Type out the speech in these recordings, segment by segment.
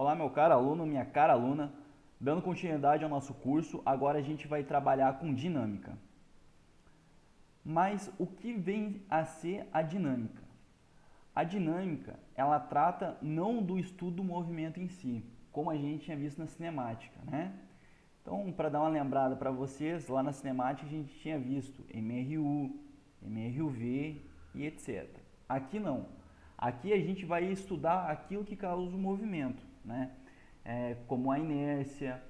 Olá, meu caro aluno, minha cara aluna. Dando continuidade ao nosso curso, agora a gente vai trabalhar com dinâmica. Mas o que vem a ser a dinâmica? A dinâmica, ela trata não do estudo do movimento em si, como a gente tinha visto na cinemática, né? Então, para dar uma lembrada para vocês, lá na cinemática a gente tinha visto MRU, MRUV e etc. Aqui não. Aqui a gente vai estudar aquilo que causa o movimento, né? Como a inércia,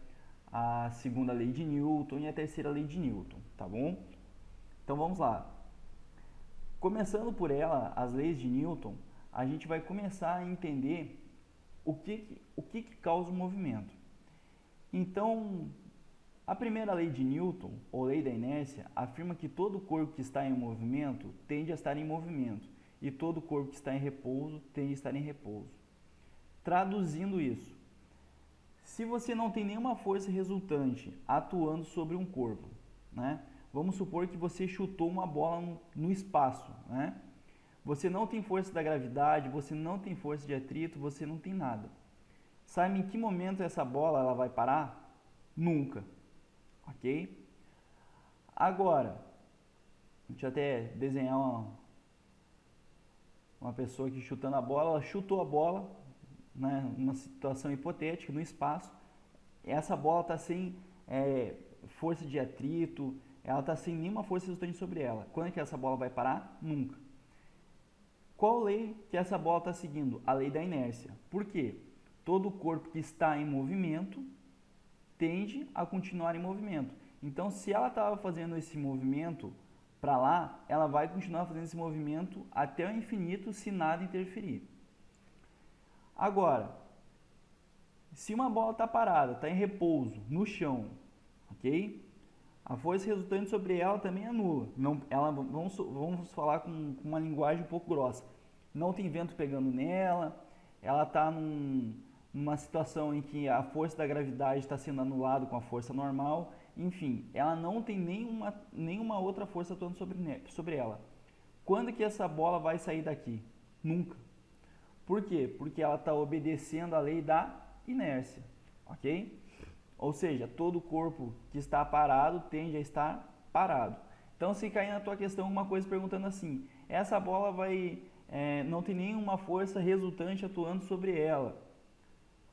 a segunda lei de Newton e a terceira lei de Newton, tá bom? Então vamos lá. Começando por ela, as leis de Newton, a gente vai começar a entender o que causa o movimento. Então, a primeira lei de Newton, ou lei da inércia, afirma que todo corpo que está em movimento tende a estar em movimento, e todo corpo que está em repouso tende a estar em repouso. Traduzindo isso, se você não tem nenhuma força resultante atuando sobre um corpo, né? Vamos supor que você chutou uma bola no espaço, né? Você não tem força da gravidade, você não tem força de atrito, você não tem nada. Sabe em que momento essa bola ela vai parar? Nunca, ok? Agora, deixa eu até desenhar uma pessoa aqui chutando a bola, ela chutou a bola, né, numa situação hipotética, no espaço, essa bola está sem força de atrito, ela está sem nenhuma força resultante sobre ela. Quando é que essa bola vai parar? Nunca. Qual lei que essa bola está seguindo? A lei da inércia. Por quê? Todo corpo que está em movimento tende a continuar em movimento. Então, se ela estava fazendo esse movimento para lá, ela vai continuar fazendo esse movimento até o infinito se nada interferir. Agora, se uma bola está parada, está em repouso, no chão, ok? A força resultante sobre ela também é nula. Não, vamos falar com uma linguagem um pouco grossa. Não tem vento pegando nela, ela está numa situação em que a força da gravidade está sendo anulada com a força normal. Enfim, ela não tem nenhuma outra força atuando sobre ela. Quando que essa bola vai sair daqui? Nunca. Por quê? Porque ela está obedecendo a lei da inércia, ok? Ou seja, todo corpo que está parado tende a estar parado. Então, se cair na tua questão uma coisa perguntando assim, essa bola não tem nenhuma força resultante atuando sobre ela,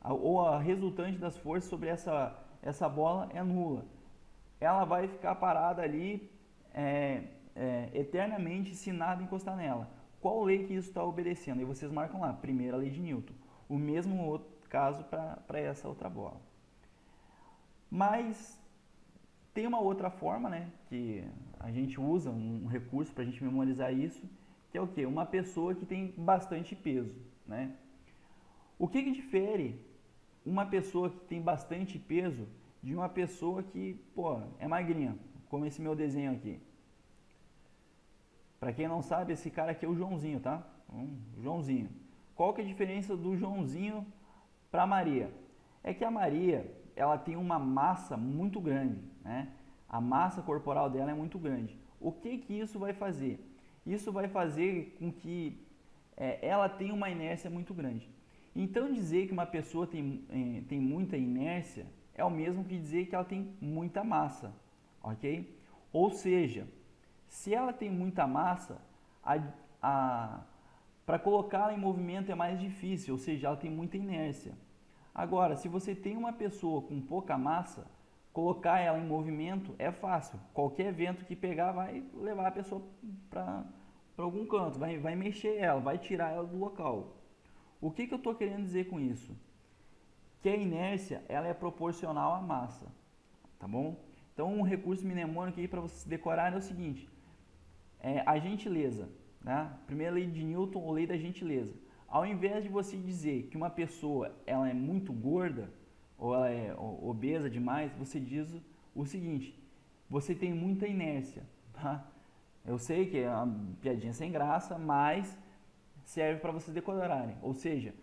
ou a resultante das forças sobre essa bola é nula. Ela vai ficar parada ali eternamente se nada encostar nela. Qual lei que isso está obedecendo? E vocês marcam lá, primeira lei de Newton. O mesmo outro caso para essa outra bola. Mas tem uma outra forma, né, que a gente usa, um recurso para a gente memorizar isso, que é o quê? Uma pessoa que tem bastante peso, né? O que difere uma pessoa que tem bastante peso de uma pessoa que, pô, é magrinha, como esse meu desenho aqui? Para quem não sabe, esse cara aqui é o Joãozinho, tá? Joãozinho. Qual que é a diferença do Joãozinho para a Maria? É que a Maria, ela tem uma massa muito grande, né? A massa corporal dela é muito grande. O que isso vai fazer? Isso vai fazer com que ela tenha uma inércia muito grande. Então, dizer que uma pessoa tem muita inércia é o mesmo que dizer que ela tem muita massa, ok? Ou seja, se ela tem muita massa, para colocá-la em movimento é mais difícil, ou seja, ela tem muita inércia. Agora, se você tem uma pessoa com pouca massa, colocar ela em movimento é fácil. Qualquer vento que pegar vai levar a pessoa para algum canto, vai mexer ela, vai tirar ela do local. O que eu estou querendo dizer com isso? Que a inércia ela é proporcional à massa, tá bom? Então, um recurso mnemônico aí para vocês decorarem é o seguinte: a gentileza, né? Primeira lei de Newton, ou lei da gentileza. Ao invés de você dizer que uma pessoa ela é muito gorda ou ela é obesa demais, você diz o seguinte: você tem muita inércia, tá? Eu sei que é uma piadinha sem graça, mas serve para vocês decorarem. Ou seja,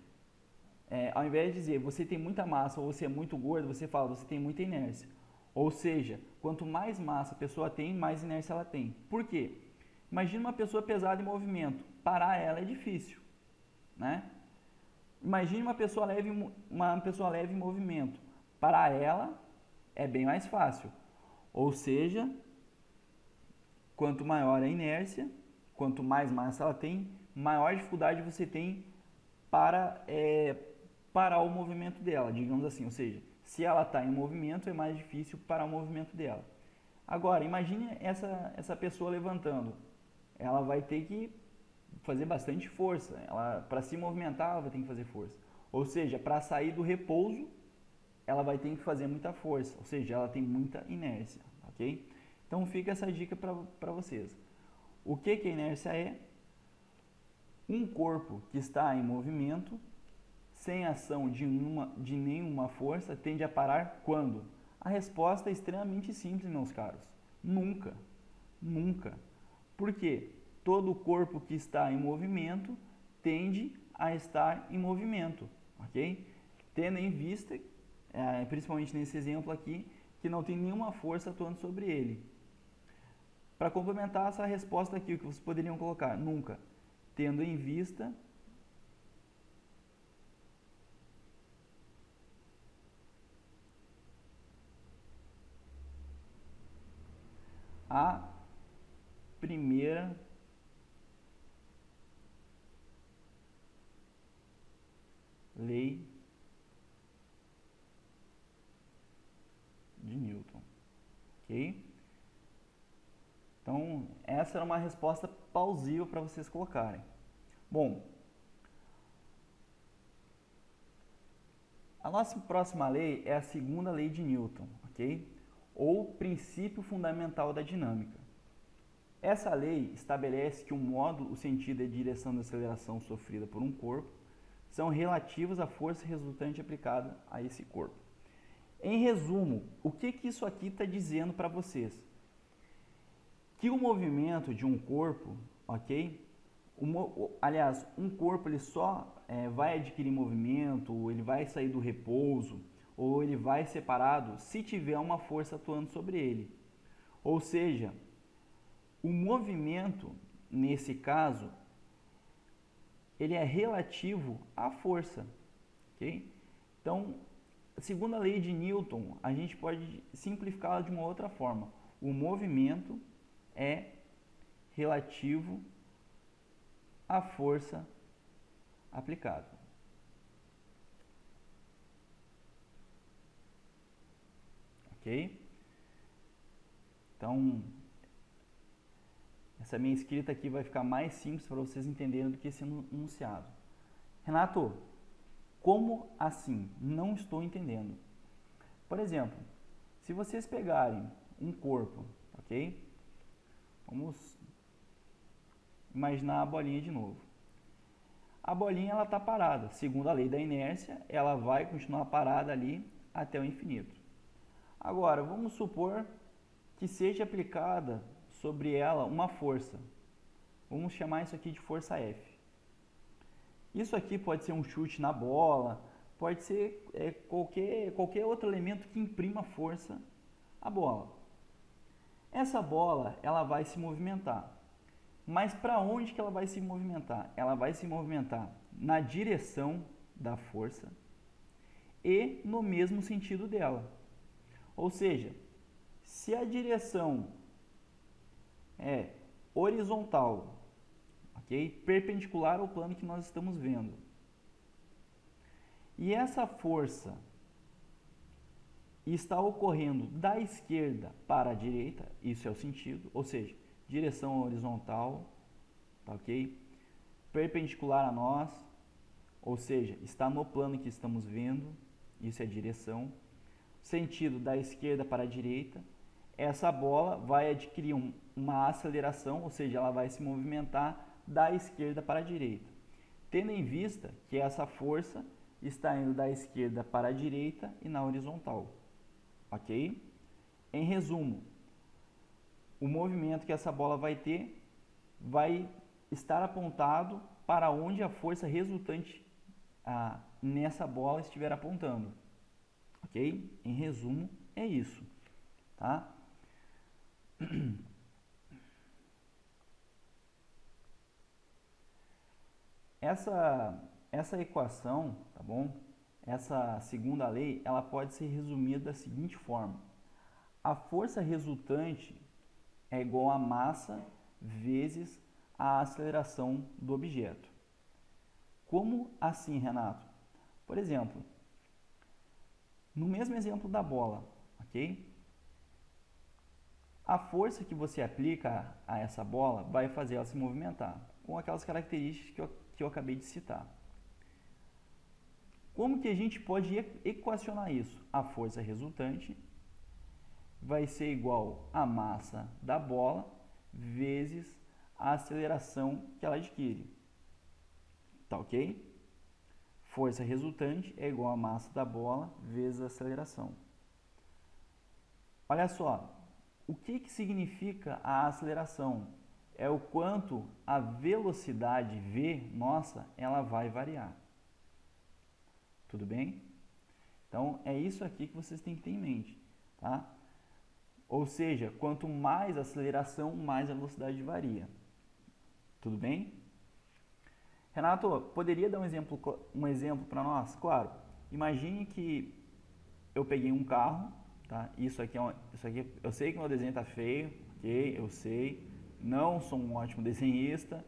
ao invés de dizer você tem muita massa ou você é muito gordo, você fala você tem muita inércia. Ou seja, quanto mais massa a pessoa tem, mais inércia ela tem. Por quê? Imagina uma pessoa pesada em movimento. Parar ela é difícil, né? Imagine uma pessoa leve em movimento. Para ela é bem mais fácil. Ou seja, quanto maior a inércia, quanto mais massa ela tem, maior dificuldade você tem para parar o movimento dela, digamos assim. Ou seja, se ela está em movimento, é mais difícil parar o movimento dela. Agora, imagine essa pessoa levantando. Ela vai ter que fazer bastante força. Para se movimentar, ela vai ter que fazer força. Ou seja, para sair do repouso, ela vai ter que fazer muita força. Ou seja, ela tem muita inércia, ok? Então fica essa dica para vocês. O que a inércia é? Um corpo que está em movimento, sem ação de nenhuma força, tende a parar quando? A resposta é extremamente simples, meus caros. Nunca. Nunca. Por quê? Todo corpo que está em movimento tende a estar em movimento, ok? Tendo em vista, principalmente nesse exemplo aqui, que não tem nenhuma força atuando sobre ele. Para complementar essa resposta aqui, o que vocês poderiam colocar? Nunca. Tendo em vista a primeira lei de Newton, ok? Então, essa era uma resposta plausível para vocês colocarem. Bom, a nossa próxima lei é a segunda lei de Newton, ok? Ou princípio fundamental da dinâmica. Essa lei estabelece que o modo, o sentido e a direção da aceleração sofrida por um corpo são relativos à força resultante aplicada a esse corpo. Em resumo, o que isso aqui está dizendo para vocês? Que o movimento de um corpo, ok? Aliás, um corpo ele só vai adquirir movimento, ou ele vai sair do repouso, ou ele vai ser parado se tiver uma força atuando sobre ele. Ou seja, o movimento, nesse caso, ele é relativo à força, ok? Então, segundo a lei de Newton, a gente pode simplificá-la de uma outra forma. O movimento é relativo à força aplicada. Ok? Então, essa minha escrita aqui vai ficar mais simples para vocês entenderem do que esse enunciado. Renato, como assim? Não estou entendendo. Por exemplo, se vocês pegarem um corpo, ok? Vamos imaginar a bolinha de novo. A bolinha ela está parada. Segundo a lei da inércia, ela vai continuar parada ali até o infinito. Agora, vamos supor que seja aplicada sobre ela uma força. Vamos chamar isso aqui de força F. Isso aqui pode ser um chute na bola, pode ser qualquer outro elemento que imprima força à bola. Essa bola ela vai se movimentar. Mas para onde que ela vai se movimentar? Ela vai se movimentar na direção da força e no mesmo sentido dela. Ou seja, se a direção é horizontal, ok? Perpendicular ao plano que nós estamos vendo, e essa força está ocorrendo da esquerda para a direita, isso é o sentido, ou seja, direção horizontal, tá ok? Perpendicular a nós, ou seja, está no plano que estamos vendo, isso é a direção. Sentido da esquerda para a direita, essa bola vai adquirir uma aceleração, ou seja, ela vai se movimentar da esquerda para a direita. Tendo em vista que essa força está indo da esquerda para a direita e na horizontal, ok? Em resumo, o movimento que essa bola vai ter vai estar apontado para onde a força resultante nessa bola estiver apontando, ok? Em resumo, é isso, tá? essa equação, tá bom? Essa segunda lei, ela pode ser resumida da seguinte forma. A força resultante é igual a massa vezes a aceleração do objeto. Como assim, Renato? Por exemplo, no mesmo exemplo da bola, ok? A força que você aplica a essa bola vai fazer ela se movimentar, com aquelas características que eu acabei de citar. Como que a gente pode equacionar isso? A força resultante vai ser igual à massa da bola vezes a aceleração que ela adquire. Tá ok? Força resultante é igual à massa da bola vezes a aceleração. Olha só, o que significa a aceleração? É o quanto a velocidade v nossa, ela vai variar. Tudo bem? Então, é isso aqui que vocês têm que ter em mente, tá? Ou seja, quanto mais a aceleração, mais a velocidade varia. Tudo bem? Renato, poderia dar um exemplo para nós? Claro. Imagine que eu peguei um carro, tá? Isso aqui, eu sei que meu desenho está feio, ok? Eu sei. Não sou um ótimo desenhista,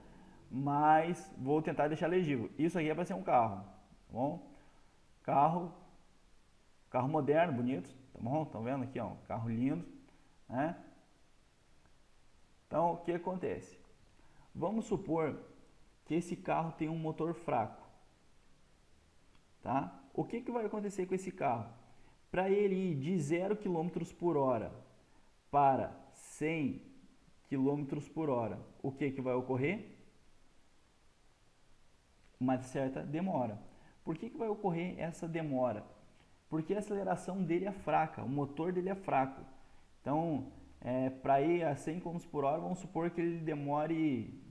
mas vou tentar deixar legível. Isso aqui é para ser um carro, tá bom? Carro moderno, bonito, tá bom? Estão vendo aqui, ó, carro lindo, né? Então, o que acontece? Vamos supor que esse carro tem um motor fraco, tá? O que vai acontecer com esse carro? Para ele ir de 0 km por hora para 100 km por hora, o que vai ocorrer? Uma certa demora. Por que vai ocorrer essa demora? Porque a aceleração dele é fraca, o motor dele é fraco. Então, para ir a 100 km por hora, vamos supor que ele demore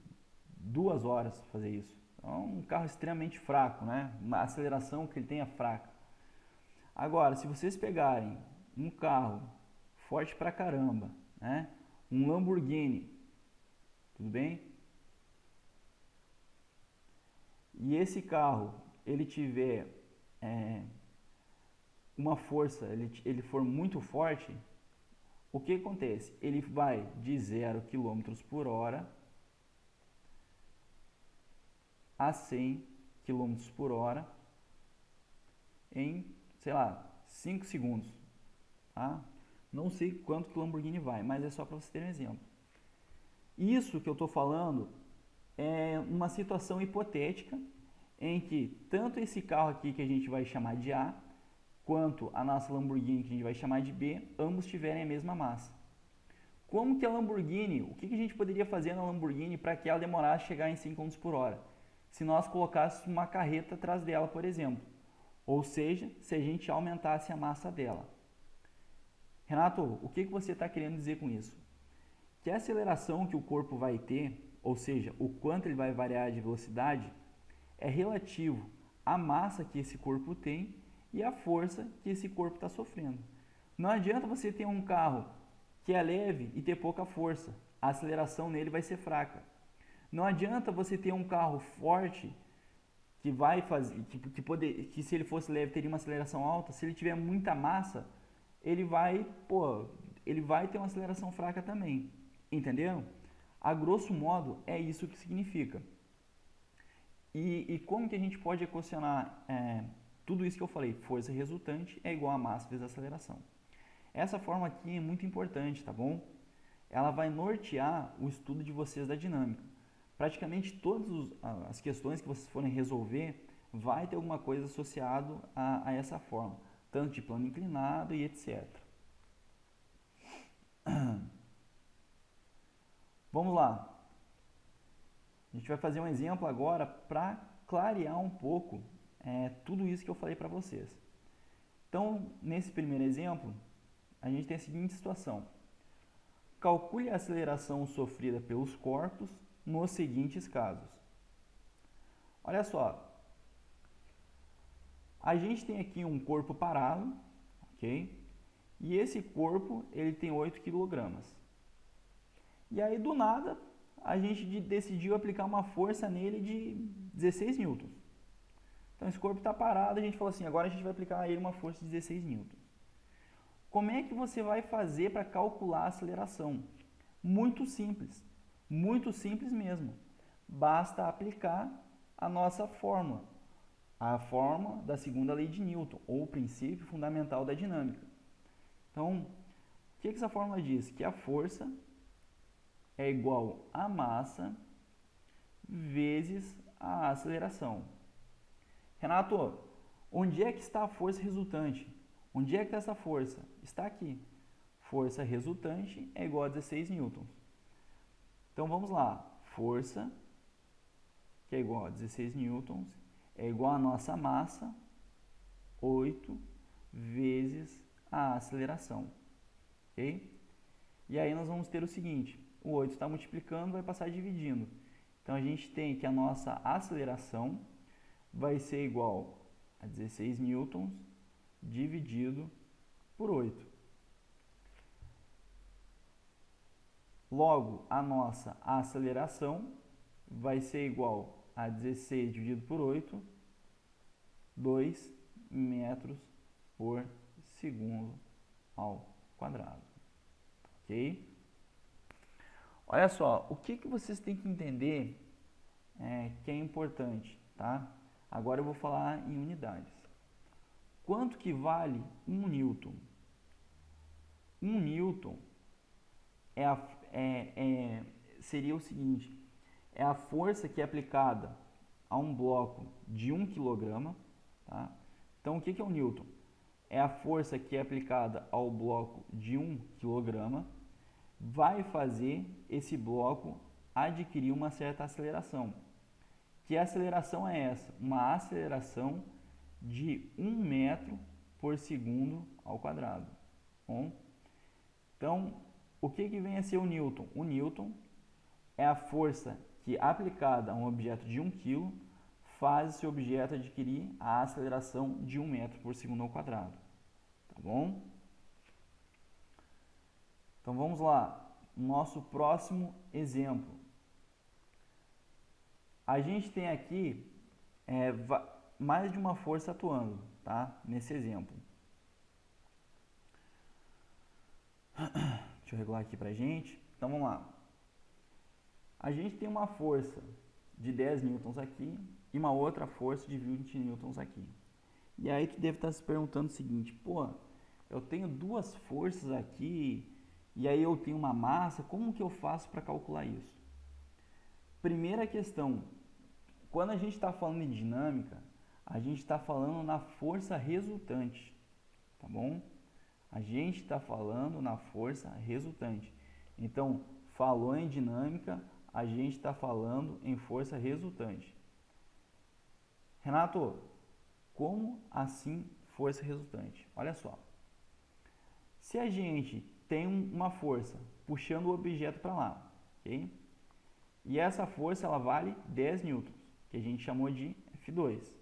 2 horas para fazer isso. Então, é um carro extremamente fraco, né? Uma aceleração que ele tem é fraca. Agora, se vocês pegarem um carro forte pra caramba, né? Um Lamborghini, tudo bem? E esse carro, ele tiver uma força, ele for muito forte, o que acontece? Ele vai de 0 km por hora a 100 km por hora em, sei lá, 5 segundos. Tá? Não sei quanto que o Lamborghini vai, mas é só para você ter um exemplo. Isso que eu estou falando é uma situação hipotética em que tanto esse carro aqui que a gente vai chamar de A, quanto a nossa Lamborghini que a gente vai chamar de B, ambos tiverem a mesma massa. Como que a Lamborghini, o que a gente poderia fazer na Lamborghini para que ela demorasse a chegar em 100 km por hora? Se nós colocássemos uma carreta atrás dela, por exemplo. Ou seja, se a gente aumentasse a massa dela. Renato, o que você está querendo dizer com isso? Que a aceleração que o corpo vai ter, ou seja, o quanto ele vai variar de velocidade, é relativo à massa que esse corpo tem e à força que esse corpo está sofrendo. Não adianta você ter um carro que é leve e ter pouca força. A aceleração nele vai ser fraca. Não adianta você ter um carro forte que vai fazer, que se ele fosse leve teria uma aceleração alta. Se ele tiver muita massa, ele vai ter uma aceleração fraca também. Entenderam? A grosso modo é isso que significa. E como que a gente pode equacionar tudo isso que eu falei? Força resultante é igual a massa vezes a aceleração. Essa forma aqui é muito importante, tá bom? Ela vai nortear o estudo de vocês da dinâmica. Praticamente todas as questões que vocês forem resolver vai ter alguma coisa associada a essa forma, tanto de plano inclinado e etc. Vamos lá. A gente vai fazer um exemplo agora para clarear um pouco tudo isso que eu falei para vocês. Então, nesse primeiro exemplo, a gente tem a seguinte situação. Calcule a aceleração sofrida pelos corpos nos seguintes casos. Olha só. A gente tem aqui um corpo parado, ok? E esse corpo, ele tem 8 kg. E aí, do nada, a gente decidiu aplicar uma força nele de 16 newtons. Então esse corpo está parado, a gente falou assim, agora a gente vai aplicar a ele uma força de 16 newtons. Como é que você vai fazer para calcular a aceleração? Muito simples mesmo. Basta aplicar a nossa fórmula, a fórmula da segunda lei de Newton, ou o princípio fundamental da dinâmica. Então, o que essa fórmula diz? Que a força é igual a massa vezes a aceleração. Renato, onde é que está a força resultante? Onde é que está essa força? Está aqui. Força resultante é igual a 16 newtons. Então vamos lá. Força, que é igual a 16 newtons, é igual a nossa massa, 8, vezes a aceleração. Ok? E aí nós vamos ter o seguinte, o 8 está multiplicando, vai passar dividindo. Então a gente tem que a nossa aceleração vai ser igual a 16 newtons dividido por 8. Logo, a nossa aceleração vai ser igual a 16 dividido por 8, 2 metros por segundo ao quadrado. Ok? Olha só, o que vocês têm que entender que é importante, tá? Agora eu vou falar em unidades. Quanto que vale 1 newton? 1 newton seria o seguinte, é a força que é aplicada a um bloco de 1 kg, tá? Então, o que é um newton? É a força que é aplicada ao bloco de 1 kg, vai fazer esse bloco adquirir uma certa aceleração. Que aceleração é essa? Uma aceleração de 1 metro por segundo ao quadrado. Bom, então, o que vem a ser o Newton? O Newton é a força que, aplicada a um objeto de 1 kg, faz esse objeto adquirir a aceleração de 1 metro por segundo ao quadrado. Tá bom? Então, vamos lá. Nosso próximo exemplo. A gente tem aqui mais de uma força atuando, tá? Nesse exemplo. Deixa eu regular aqui pra gente. Então, vamos lá. A gente tem uma força de 10 newtons aqui e uma outra força de 20 newtons aqui. E aí tu deve estar se perguntando o seguinte, pô, eu tenho duas forças aqui e aí eu tenho uma massa, como que eu faço para calcular isso? Primeira questão, quando a gente está falando em dinâmica, a gente está falando na força resultante, tá bom? A gente está falando na força resultante. Então, falou em dinâmica, a gente está falando em força resultante. Renato, como assim força resultante? Olha só. Se a gente tem uma força puxando o objeto para lá, ok? E essa força ela vale 10 newtons, que a gente chamou de F2.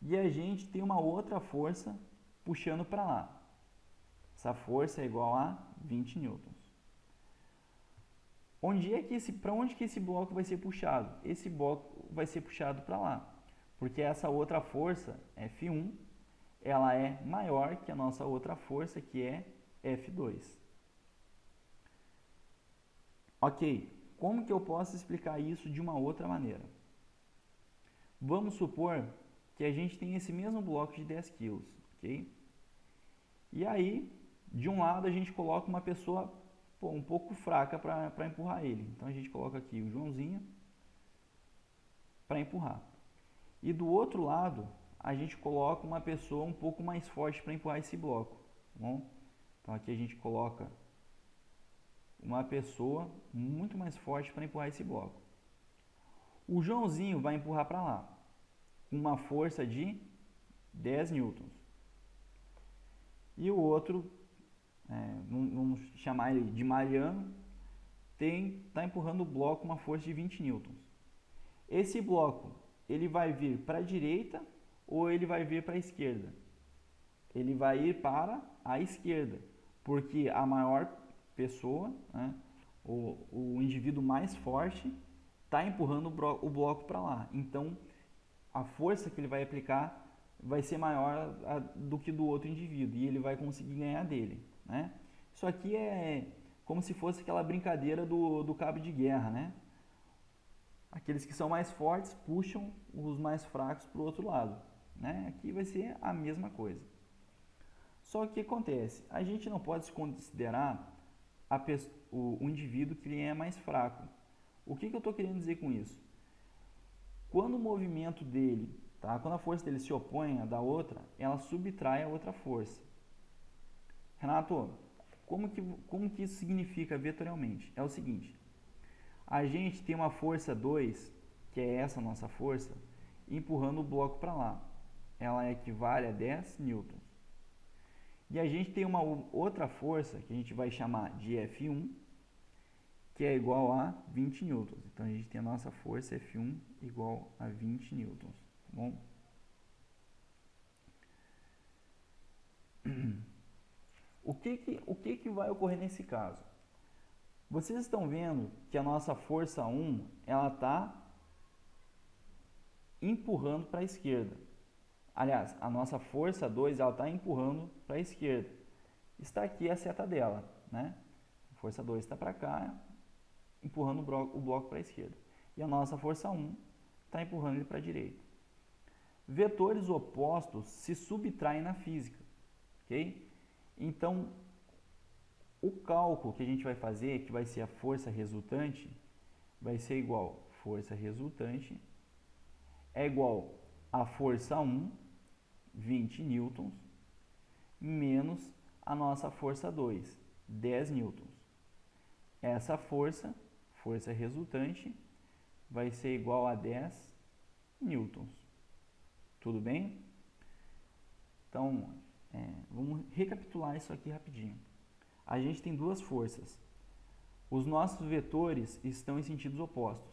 E a gente tem uma outra força puxando para lá. Essa força é igual a 20 newtons. Para onde que esse bloco vai ser puxado? Esse bloco vai ser puxado para lá, porque essa outra força, F1, ela é maior que a nossa outra força, que é F2. Ok, como que eu posso explicar isso de uma outra maneira? Vamos supor que a gente tem esse mesmo bloco de 10 kg, ok? E aí, de um lado a gente coloca uma pessoa um pouco fraca para empurrar ele. Então a gente coloca aqui o Joãozinho para empurrar. E do outro lado, a gente coloca uma pessoa um pouco mais forte para empurrar esse bloco. Tá bom? Então aqui a gente coloca uma pessoa muito mais forte para empurrar esse bloco. O Joãozinho vai empurrar para lá com uma força de 10 newtons. E o outro, vamos chamar ele de Mariano, está empurrando o bloco com uma força de 20 newtons. Esse bloco, ele vai vir para a direita ou ele vai vir para a esquerda? Ele vai ir para a esquerda, porque a maior pessoa, né, o indivíduo mais forte, está empurrando o bloco para lá. Então, a força que ele vai aplicar vai ser maior do que do outro indivíduo e ele vai conseguir ganhar dele, né? Isso aqui é como se fosse aquela brincadeira do cabo de guerra, né? Aqueles que são mais fortes puxam os mais fracos para o outro lado, né? Aqui vai ser a mesma coisa. Só que o que acontece? A gente não pode considerar o indivíduo que ele é mais fraco. O que eu estou querendo dizer com isso? Quando o movimento dele, tá? Quando a força dele se opõe à da outra, ela subtrai a outra força. Renato, como que isso significa vetorialmente? É o seguinte, a gente tem uma força 2, que é essa nossa força, empurrando o bloco para lá. Ela equivale a 10 newtons. E a gente tem uma outra força, que a gente vai chamar de F1, que é igual a 20 newtons. Então, a gente tem a nossa força F1 igual a 20 newtons. Tá bom? O que vai ocorrer nesse caso? Vocês estão vendo que a nossa força 1 ela está empurrando para a esquerda. Aliás, a nossa força 2 ela está empurrando para a esquerda. Está aqui a seta dela, né? A força 2 está para cá, empurrando o bloco para a esquerda. E a nossa força 1 está empurrando ele para a direita. Vetores opostos se subtraem na física, ok? Então, o cálculo que a gente vai fazer, que vai ser a força resultante, vai ser igual força resultante é igual a força 1, 20 newtons, menos a nossa força 2, 10 newtons. Essa força resultante, vai ser igual a 10 newtons. Tudo bem? Então, vamos recapitular isso aqui rapidinho. A gente tem duas forças. Os nossos vetores estão em sentidos opostos.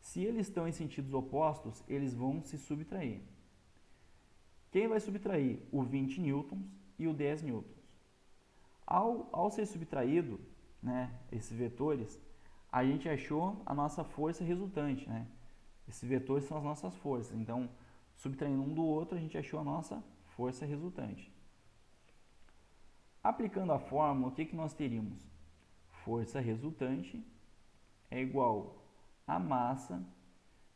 Se eles estão em sentidos opostos, eles vão se subtrair. Quem vai subtrair? O 20 newtons e o 10 newtons. Ao ser subtraído, né, esses vetores, a gente achou a nossa força resultante, né? Esses vetores são as nossas forças. Então, subtraindo um do outro, a gente achou a nossa força resultante. Aplicando a fórmula, o que nós teríamos? Força resultante é igual a massa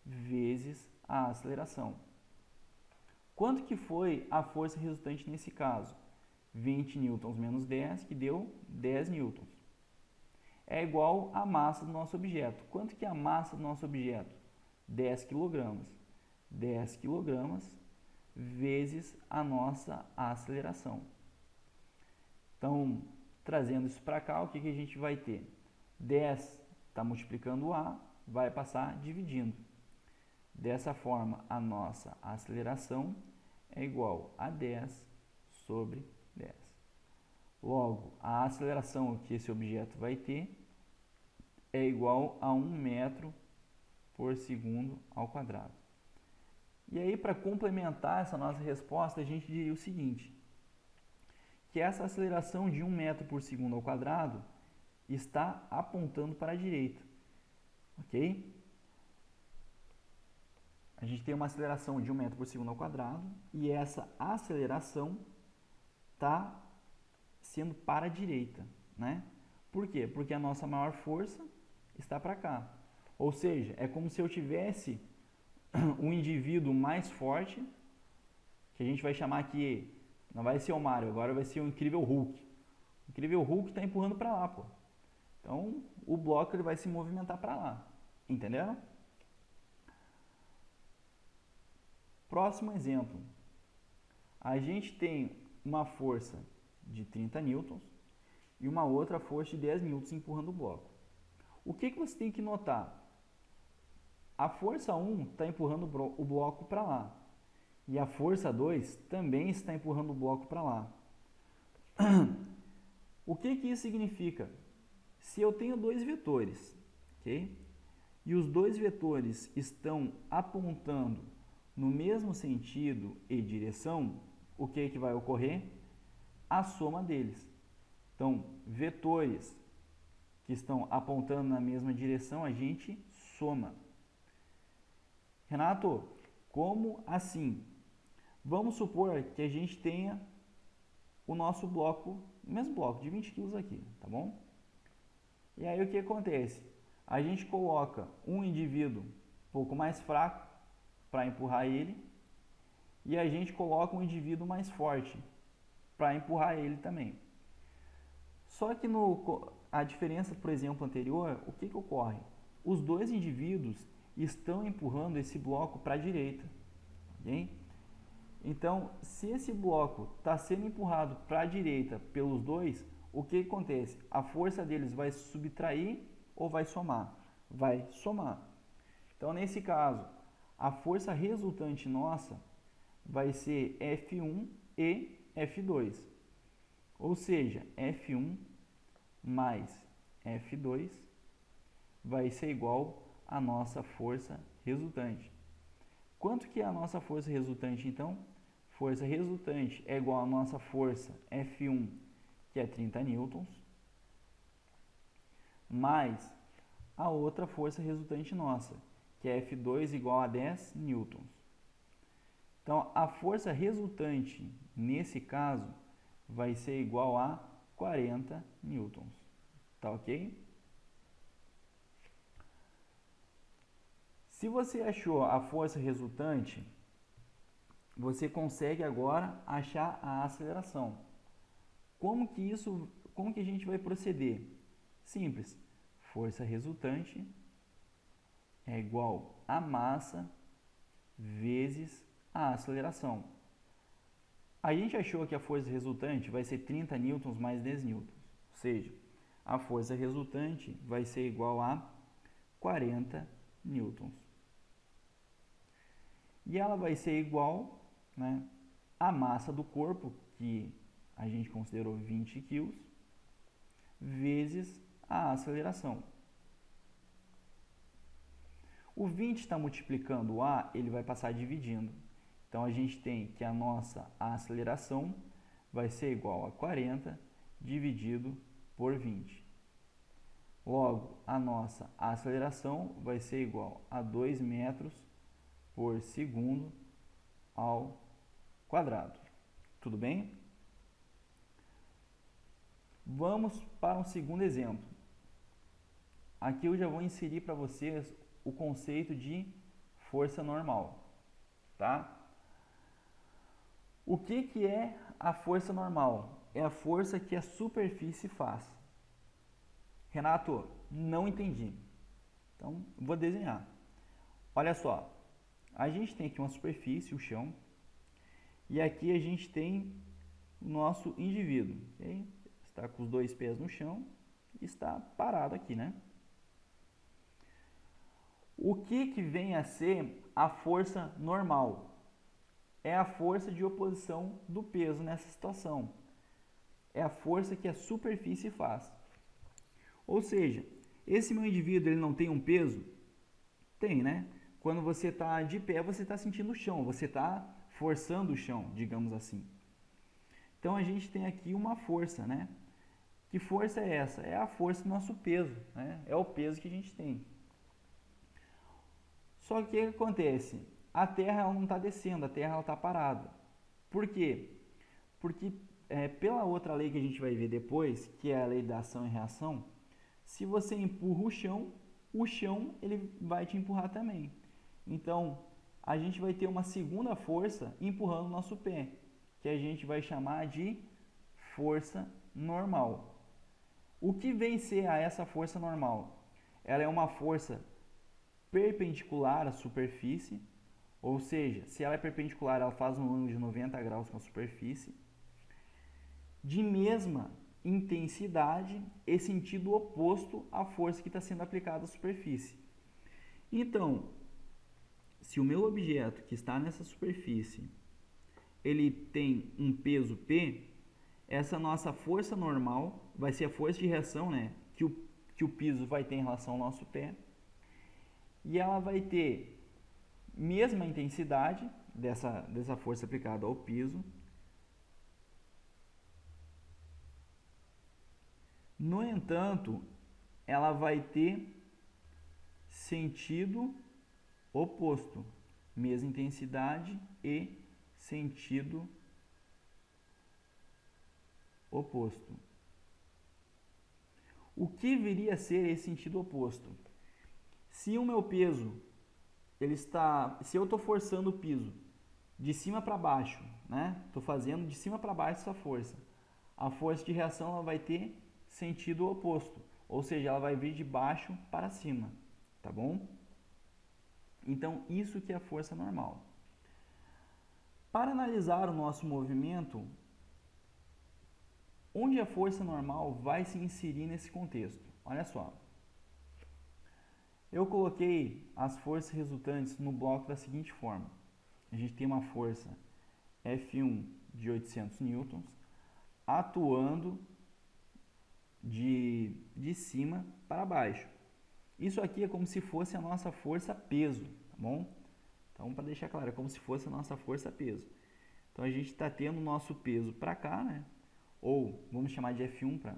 vezes a aceleração. Quanto que foi a força resultante nesse caso? 20 newtons menos 10, que deu 10 newtons. É igual a massa do nosso objeto. Quanto que é a massa do nosso objeto? 10 kg. 10 kg vezes a nossa aceleração. Então, trazendo isso para cá, o que a gente vai ter? 10 está multiplicando o A, vai passar dividindo. Dessa forma, a nossa aceleração é igual a 10 sobre 10. Logo, a aceleração que esse objeto vai ter é igual a 1 metro por segundo ao quadrado. E aí, para complementar essa nossa resposta, a gente diria o seguinte, que essa aceleração de 1 metro por segundo ao quadrado está apontando para a direita, ok? A gente tem uma aceleração de 1 metro por segundo ao quadrado e essa aceleração está sendo para a direita, né? Por quê? Porque a nossa maior força está para cá. Ou seja, é como se eu tivesse um indivíduo mais forte, que a gente vai chamar aqui, não vai ser o Mario, agora vai ser o Incrível Hulk. O Incrível Hulk está empurrando para lá, pô. Então, o bloco ele vai se movimentar para lá. Entenderam? Próximo exemplo. A gente tem uma força de 30 newtons e uma outra força de 10 newtons empurrando o bloco. O que você tem que notar? A força 1 está empurrando o bloco para lá. E a força 2 também está empurrando o bloco para lá. O que isso significa? Se eu tenho dois vetores, ok? E os dois vetores estão apontando no mesmo sentido e direção, o que vai ocorrer? A soma deles. Então, vetores que estão apontando na mesma direção, a gente soma. Renato, Como assim? Vamos supor que a gente tenha o nosso bloco, o mesmo bloco de 20 kg aqui, tá bom? E aí o que acontece? A gente coloca um indivíduo um pouco mais fraco para empurrar ele e a gente coloca um indivíduo mais forte para empurrar ele também. Só que a diferença, por exemplo, anterior, o que ocorre? Os dois indivíduos estão empurrando esse bloco para a direita, ok? Então, se esse bloco está sendo empurrado para a direita pelos dois, o que acontece? A força deles vai subtrair ou vai somar? Vai somar. Então, nesse caso, a força resultante nossa vai ser F1 e F2. Ou seja, F1 mais F2 vai ser igual à nossa força resultante. Quanto que é a nossa força resultante, então? Força resultante é igual à nossa força F1, que é 30 newtons, mais a outra força resultante nossa, que é F2 igual a 10 newtons. Então, a força resultante, nesse caso, vai ser igual a 40 newtons. Tá ok? Se você achou a força resultante, você consegue agora achar a aceleração. Como que a gente vai proceder? Simples. Força resultante é igual a massa vezes a aceleração. A gente achou que a força resultante vai ser 30 newtons mais 10 newtons. Ou seja, a força resultante vai ser igual a 40 newtons. E ela vai ser igual, né, à massa do corpo, que a gente considerou 20 kg, vezes a aceleração. O 20 está multiplicando o A, ele vai passar dividindo. Então, a gente tem que a nossa aceleração vai ser igual a 40 dividido por 20. Logo, a nossa aceleração vai ser igual a 2 metros por segundo ao quadrado. Tudo bem? Vamos para um segundo exemplo. Aqui eu já vou inserir para vocês o conceito de força normal, tá? O que é a força normal? É a força que a superfície faz. Renato, não entendi. Então, vou desenhar. Olha só, a gente tem aqui uma superfície, o chão, e aqui a gente tem o nosso indivíduo. Okay? Está com os dois pés no chão e está parado aqui, né? O que vem a ser a força normal? É a força de oposição do peso nessa situação. É a força que a superfície faz. Ou seja, esse meu indivíduo ele não tem um peso? Tem, né? Quando você está de pé, você está sentindo o chão, você está forçando o chão, digamos assim. Então, a gente tem aqui uma força, né? Que força é essa? É a força do nosso peso, né? É o peso que a gente tem. Só que o que acontece? A Terra ela não está descendo, a Terra está parada. Por quê? Porque pela outra lei que a gente vai ver depois, que é a lei da ação e reação, se você empurra o chão ele vai te empurrar também. Então, a gente vai ter uma segunda força empurrando o nosso pé, que a gente vai chamar de força normal. O que vem ser a essa força normal? Ela é uma força perpendicular à superfície, ou seja, se ela é perpendicular, ela faz um ângulo de 90 graus com a superfície, de mesma intensidade e sentido oposto à força que está sendo aplicada à superfície. Então, se o meu objeto que está nessa superfície, ele tem um peso P, essa nossa força normal vai ser a força de reação, né, que o piso vai ter em relação ao nosso pé, e ela vai ter mesma intensidade dessa força aplicada ao piso. No entanto, ela vai ter sentido oposto. mesma intensidade e sentido oposto. O que viria a ser esse sentido oposto? Se o meu peso, se eu estou forçando o piso de cima para baixo, né? Estou fazendo de cima para baixo essa força. A força de reação ela vai ter sentido oposto, ou seja, ela vai vir de baixo para cima, tá bom? Então, isso que é a força normal. Para analisar o nosso movimento, onde a força normal vai se inserir nesse contexto? Olha só. Eu coloquei as forças resultantes no bloco da seguinte forma. A gente tem uma força F1 de 800 newtons atuando de cima para baixo. Isso aqui é como se fosse a nossa força peso, tá bom? Então, para deixar claro, é como se fosse a nossa força peso. Então, a gente está tendo o nosso peso para cá, né? Ou vamos chamar de F1 para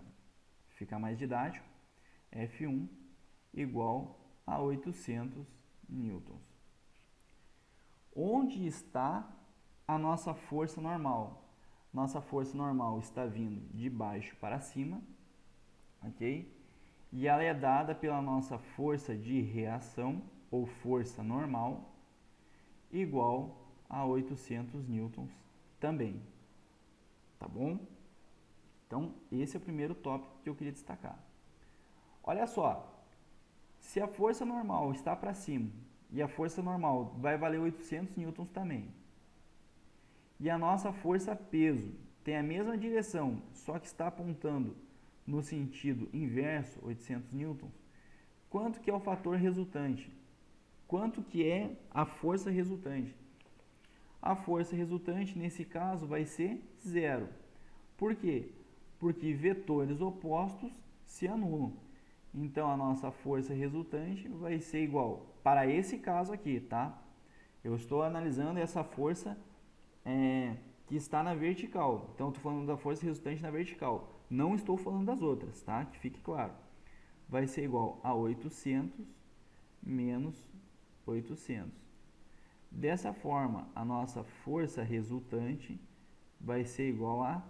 ficar mais didático. F1 igual a 800 newtons. Onde está a nossa força normal? Nossa força normal está vindo de baixo para cima, ok? E ela é dada pela nossa força de reação, ou força normal, igual a 800 newtons também, tá bom? Então, esse é o primeiro tópico que eu queria destacar. Olha só, se a força normal está para cima, e a força normal vai valer 800 newtons também, e a nossa força peso tem a mesma direção, só que está apontando no sentido inverso, 800 newtons, quanto que é o fator resultante? Quanto que é a força resultante? A força resultante, nesse caso, vai ser zero. Por quê? Porque vetores opostos se anulam. Então, a nossa força resultante vai ser igual, para esse caso aqui, tá? Eu estou analisando essa força que está na vertical. Então, estou falando da força resultante na vertical. Não estou falando das outras, tá? Que fique claro. Vai ser igual a 800 menos 800. Dessa forma, a nossa força resultante vai ser igual a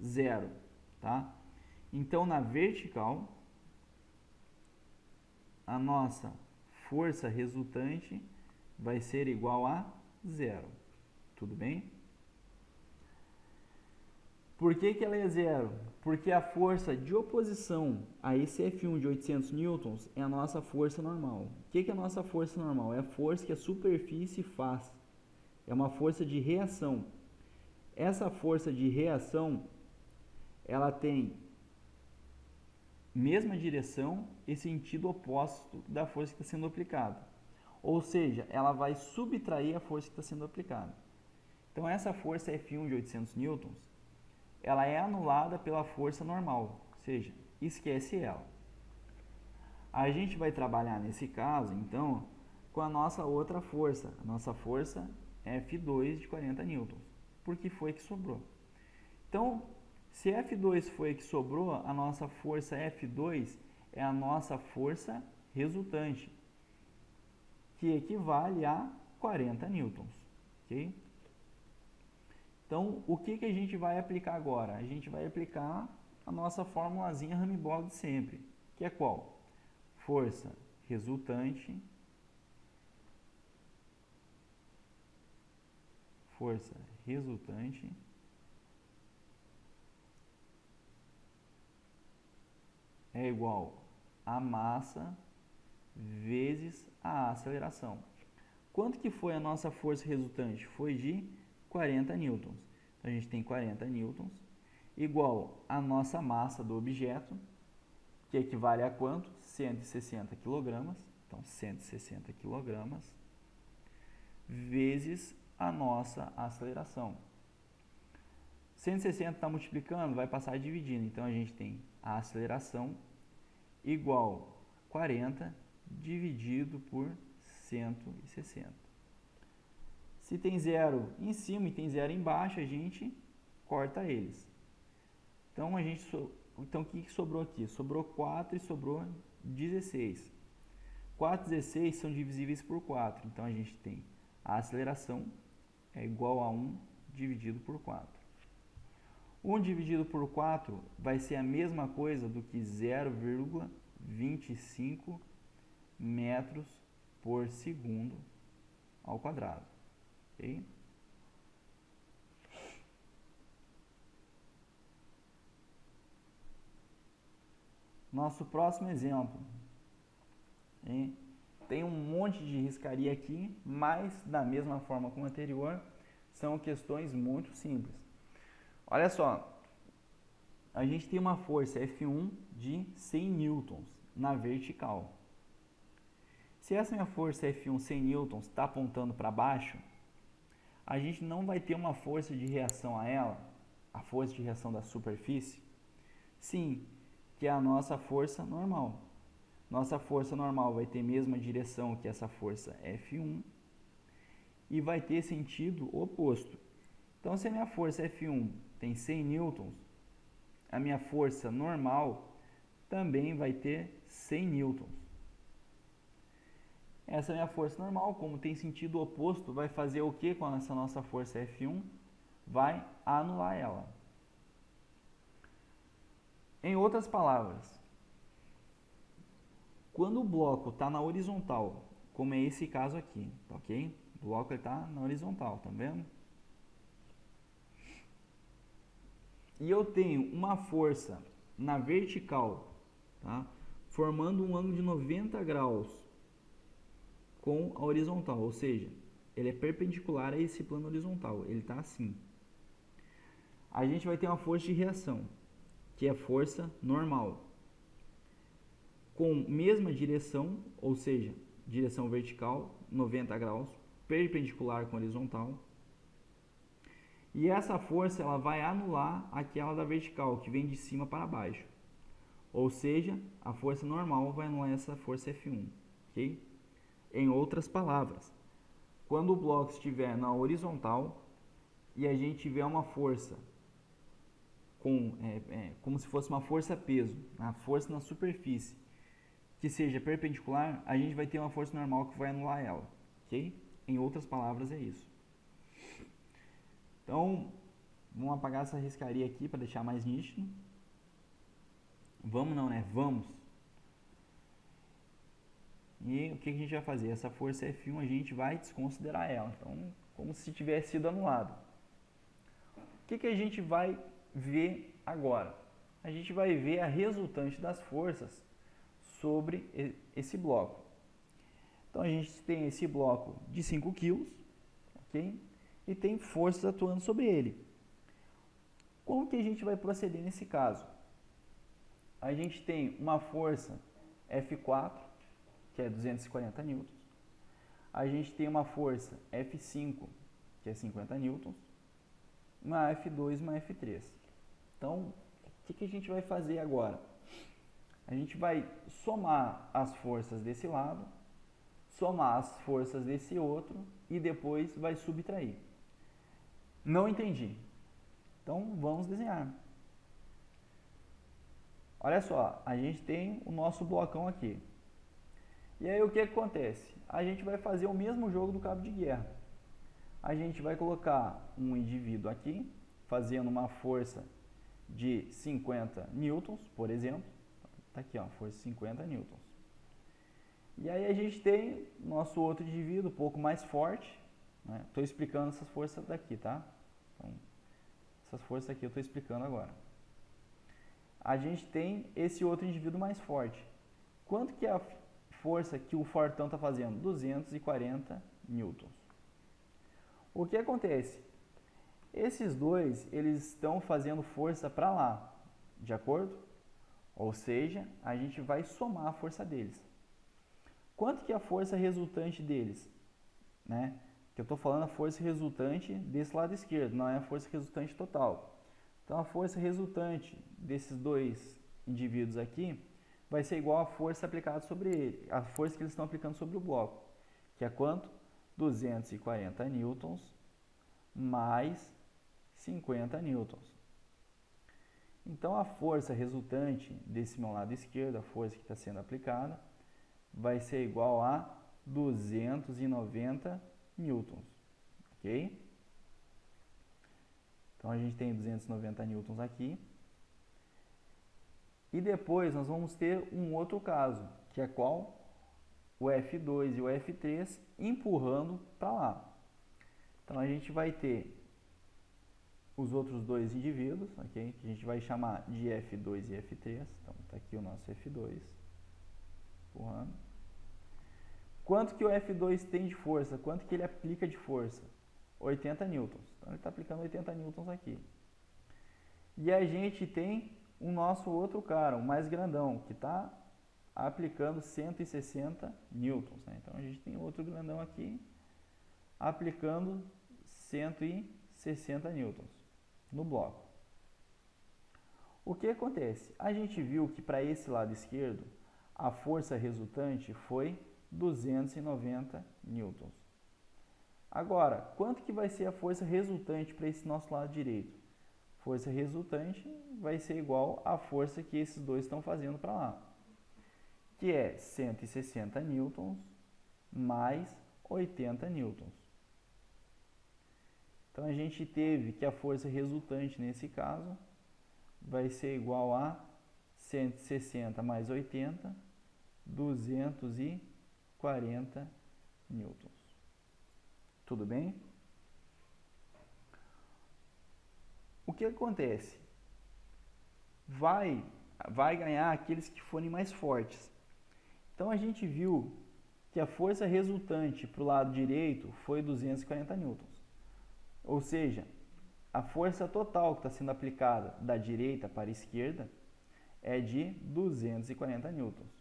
zero, tá? Então, na vertical, a nossa força resultante vai ser igual a zero. Tudo bem? Por que que ela é zero? Porque a força de oposição a esse F1 de 800 newtons é a nossa força normal. O que que é a nossa força normal? É a força que a superfície faz. É uma força de reação. Essa força de reação, ela tem mesma direção e sentido oposto da força que está sendo aplicada. Ou seja, ela vai subtrair a força que está sendo aplicada. Então, essa força F1 de 800 newtons, ela é anulada pela força normal, ou seja, esquece ela. A gente vai trabalhar nesse caso, então, com a nossa outra força, a nossa força F2 de 40 newtons, porque foi que sobrou. Então, se F2 foi que sobrou, a nossa força F2 é a nossa força resultante, que equivale a 40 newtons, ok? Então, o que que a gente vai aplicar agora? A gente vai aplicar a nossa formulazinha Hamming-Bosch de sempre, que é qual? Força resultante é igual a massa vezes a aceleração. Quanto que foi a nossa força resultante? Foi de 40 newtons. Então, a gente tem 40 newtons igual a nossa massa do objeto, que equivale a quanto? 160 kg. Então, 160 kg vezes a nossa aceleração. 160 está multiplicando, vai passar dividindo. Então, a gente tem a aceleração igual 40 dividido por 160. Se tem zero em cima e tem zero embaixo, a gente corta eles. Então, o que sobrou aqui? Sobrou 4 e sobrou 16. 4 e 16 são divisíveis por 4. Então, a gente tem A aceleração é igual a 1 dividido por 4. 1 dividido por 4 vai ser a mesma coisa do que 0,25 metros por segundo ao quadrado. Okay? Nosso próximo exemplo. Hein? Tem um monte de riscaria aqui, mas da mesma forma como o anterior, são questões muito simples. Olha só, a gente tem uma força F1 de 100 newtons na vertical. Se essa minha força F1 100 newtons está apontando para baixo, a gente não vai ter uma força de reação a ela, a força de reação da superfície? Sim, que é a nossa força normal. Nossa força normal vai ter a mesma direção que essa força F1 e vai ter sentido oposto. Então, se a minha força F1 tem 100 newtons, a minha força normal também vai ter 100 newtons. Essa minha força normal, como tem sentido oposto, vai fazer o que com essa nossa força F1? Vai anular ela. Em outras palavras, quando o bloco está na horizontal, como é esse caso aqui, tá ok? O bloco está na horizontal, tá vendo? E eu tenho uma força na vertical, tá? Formando um ângulo de 90 graus com a horizontal, ou seja, ele é perpendicular a esse plano horizontal, ele está assim. A gente vai ter uma força de reação, que é força normal, com mesma direção, ou seja, direção vertical, 90 graus, perpendicular com horizontal. E essa força ela vai anular aquela da vertical, que vem de cima para baixo. Ou seja, a força normal vai anular essa força F1. Okay? Em outras palavras, quando o bloco estiver na horizontal e a gente tiver uma força como se fosse uma força-peso, a força na superfície, que seja perpendicular, a gente vai ter uma força normal que vai anular ela. Okay? Em outras palavras, é isso. Então, vamos apagar essa riscaria aqui para deixar mais nítido. Vamos não, né? Vamos. E o que a gente vai fazer? Essa força F1 a gente vai desconsiderar ela. Então, como se tivesse sido anulado. O que a gente vai ver agora? A gente vai ver a resultante das forças sobre esse bloco. Então, a gente tem esse bloco de 5 kg, ok? E tem forças atuando sobre ele. Como que a gente vai proceder nesse caso? A gente tem uma força F4, que é 240 newtons. A gente tem uma força F5, que é 50 newtons. Uma F2 e uma F3. Então, o que a gente vai fazer agora? A gente vai somar as forças desse lado, somar as forças desse outro e depois vai subtrair. Não entendi. Então, vamos desenhar. Olha só, a gente tem o nosso blocão aqui. E aí, o que acontece? A gente vai fazer o mesmo jogo do cabo de guerra. A gente vai colocar um indivíduo aqui, fazendo uma força de 50 newtons, por exemplo. Está aqui, ó, força de 50 newtons. E aí a gente tem nosso outro indivíduo um pouco mais forte. Estou explicando essas forças daqui, tá? Então, essas forças aqui eu estou explicando agora. A gente tem esse outro indivíduo mais forte. Quanto que é a força que o fortão está fazendo? 240 newtons. O que acontece? Esses dois, eles estão fazendo força para lá, de acordo? Ou seja, a gente vai somar a força deles. Quanto que é a força resultante deles? Né? Que eu estou falando a força resultante desse lado esquerdo, não é a força resultante total. Então, a força resultante desses dois indivíduos aqui vai ser igual à força aplicada sobre ele, a força que eles estão aplicando sobre o bloco, que é quanto? 240 newtons mais 50 newtons. Então, a força resultante desse meu lado esquerdo, a força que está sendo aplicada, vai ser igual a 290 newtons, ok? Então a gente tem 290 newtons aqui. E depois nós vamos ter um outro caso, que é qual? O F2 e o F3 empurrando para lá. Então a gente vai ter os outros dois indivíduos, ok? Que a gente vai chamar de F2 e F3. Então está aqui o nosso F2 empurrando. Quanto que o F2 tem de força? Quanto que ele aplica de força? 80 newtons. Então ele está aplicando 80 newtons aqui. E a gente tem o nosso outro cara, o mais grandão, que está aplicando 160 newtons, né? Então a gente tem outro grandão aqui aplicando 160 newtons no bloco. O que acontece? A gente viu que para esse lado esquerdo a força resultante foi 290 newtons. Agora, quanto que vai ser a força resultante para esse nosso lado direito? Força resultante vai ser igual à força que esses dois estão fazendo para lá, que é 160 newtons mais 80 newtons. Então a gente teve que a força resultante nesse caso vai ser igual a 160 mais 80, 240 newtons. Tudo bem? O que acontece? Vai ganhar aqueles que forem mais fortes. Então a gente viu que a força resultante para o lado direito foi 240 newtons. Ou seja, a força total que está sendo aplicada da direita para a esquerda é de 240 newtons.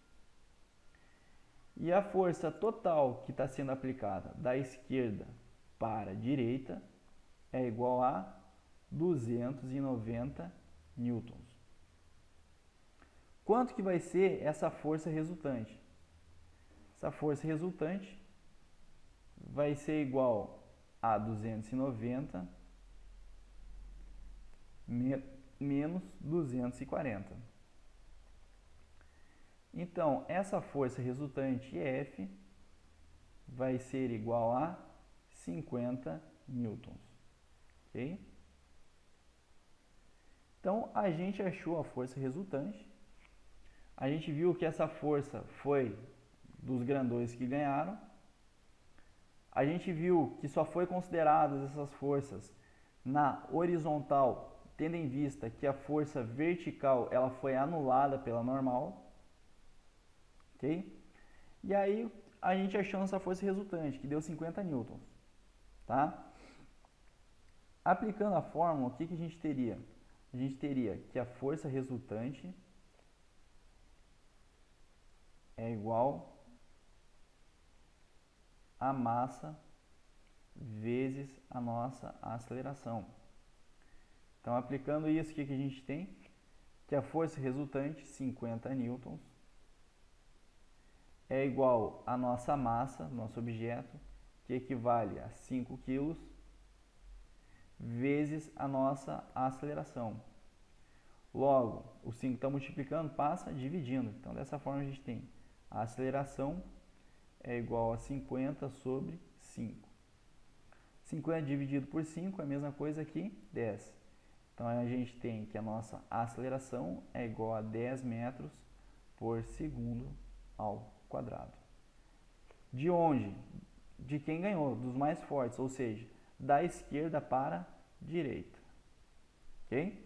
E a força total que está sendo aplicada da esquerda para a direita é igual a 290 newtons. Quanto que vai ser essa força resultante? Essa força resultante vai ser igual a 290 menos 240. Então, essa força resultante F vai ser igual a 50 newtons. Ok? Então, a gente achou a força resultante. A gente viu que essa força foi dos grandões que ganharam. A gente viu que só foi consideradas essas forças na horizontal, tendo em vista que a força vertical ela foi anulada pela normal. Ok? E aí a gente achou essa força resultante, que deu 50 newtons. Tá? Aplicando a fórmula, o que a gente teria? A gente teria que a força resultante é igual a massa vezes a nossa aceleração. Então, aplicando isso, o que a gente tem? Que a força resultante, 50 newtons, é igual à nossa massa, nosso objeto, que equivale a 5 kg, vezes a nossa aceleração. Logo, o 5 está multiplicando, passa dividindo. Então, dessa forma, a gente tem a aceleração é igual a 50 sobre 5. 50 dividido por 5 é a mesma coisa que 10. Então, a gente tem que a nossa aceleração é igual a 10 metros por segundo ao quadrado. De onde? De quem ganhou? Dos mais fortes, ou seja, da esquerda para a direita. Ok?